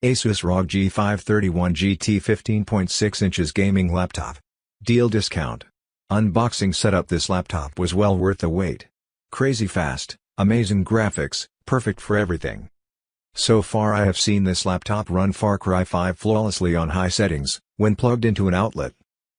Asus ROG G531GT 15.6 inches gaming laptop. Deal discount. Unboxing setup. This laptop was well worth the wait. Crazy fast, amazing graphics, perfect for everything. So far I have seen this laptop run Far Cry 5 flawlessly on high settings, when plugged into an outlet.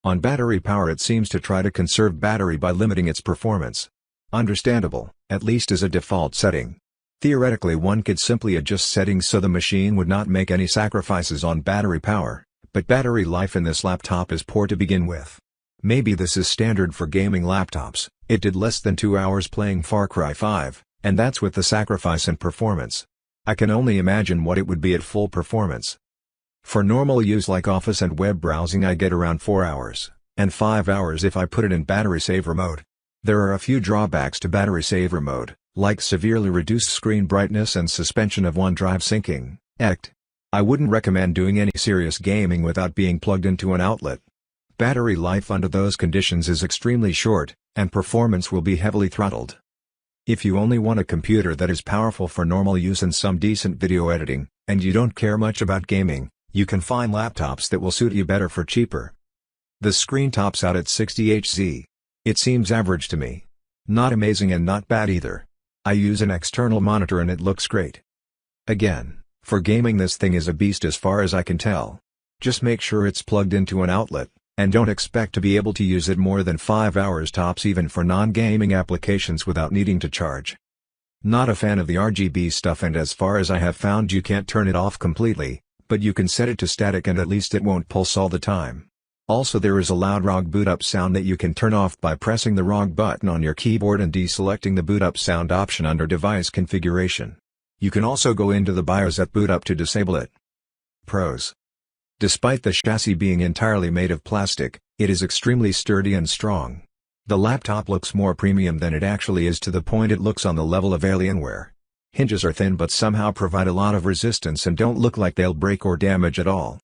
On battery power it seems to try to conserve battery by limiting its performance. Understandable, at least as a default setting. Theoretically one could simply adjust settings so the machine would not make any sacrifices on battery power, but battery life in this laptop is poor to begin with. Maybe this is standard for gaming laptops. It did less than 2 hours playing Far Cry 5, and that's with the sacrifice in performance. I can only imagine what it would be at full performance. For normal use like office and web browsing I get around 4 hours, and 5 hours if I put it in battery saver mode. There are a few drawbacks to battery saver mode, like severely reduced screen brightness and suspension of OneDrive syncing, ECT. I wouldn't recommend doing any serious gaming without being plugged into an outlet. Battery life under those conditions is extremely short, and performance will be heavily throttled. If you only want a computer that is powerful for normal use and some decent video editing, and you don't care much about gaming, you can find laptops that will suit you better for cheaper. The screen tops out at 60 Hz. It seems average to me. Not amazing and not bad either. I use an external monitor and it looks great. Again, for gaming this thing is a beast as far as I can tell. Just make sure it's plugged into an outlet, and don't expect to be able to use it more than 5 hours tops even for non-gaming applications without needing to charge. Not a fan of the RGB stuff, and as far as I have found you can't turn it off completely, but you can set it to static and at least it won't pulse all the time. Also there is a loud ROG boot up sound that you can turn off by pressing the ROG button on your keyboard and deselecting the boot up sound option under device configuration. You can also go into the BIOS at boot up to disable it. Pros. Despite the chassis being entirely made of plastic, it is extremely sturdy and strong. The laptop looks more premium than it actually is, to the point it looks on the level of Alienware. Hinges are thin but somehow provide a lot of resistance and don't look like they'll break or damage at all.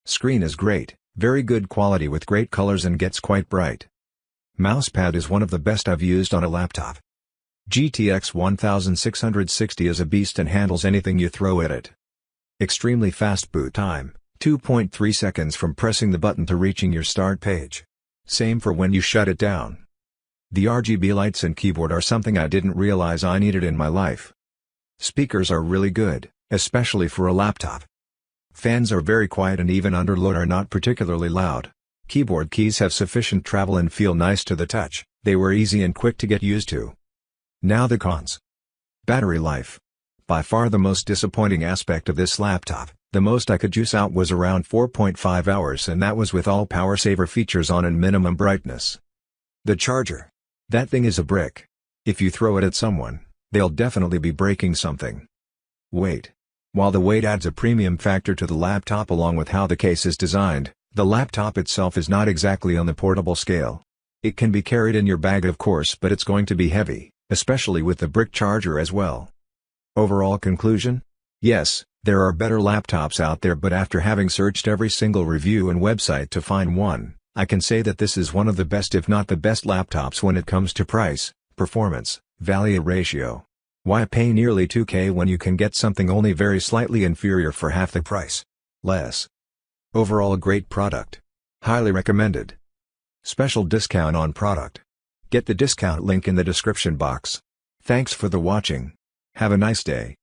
Screen is great. Very good quality with great colors and gets quite bright. Mousepad is one of the best I've used on a laptop. GTX 1660 is a beast and handles anything you throw at it. Extremely fast boot time, 2.3 seconds from pressing the button to reaching your start page. Same for when you shut it down. The RGB lights and keyboard are something I didn't realize I needed in my life. Speakers are really good, especially for a laptop. Fans are very quiet and even under load are not particularly loud. Keyboard keys have sufficient travel and feel nice to the touch. They were easy and quick to get used to. Now the cons. Battery life. By far the most disappointing aspect of this laptop. The most I could juice out was around 4.5 hours, and that was with all power saver features on and minimum brightness. The charger. That thing is a brick. If you throw it at someone, they'll definitely be breaking something. Weight. While the weight adds a premium factor to the laptop along with how the case is designed, the laptop itself is not exactly on the portable scale. It can be carried in your bag of course, but it's going to be heavy, especially with the brick charger as well. Overall conclusion? Yes, there are better laptops out there, but after having searched every single review and website to find one, I can say that this is one of the best if not the best laptops when it comes to price, performance, value ratio. Why pay nearly $2K when you can get something only very slightly inferior for half the price? Less. Overall a great product. Highly recommended. Special discount on product. Get the discount link in the description box. Thanks for the watching. Have a nice day.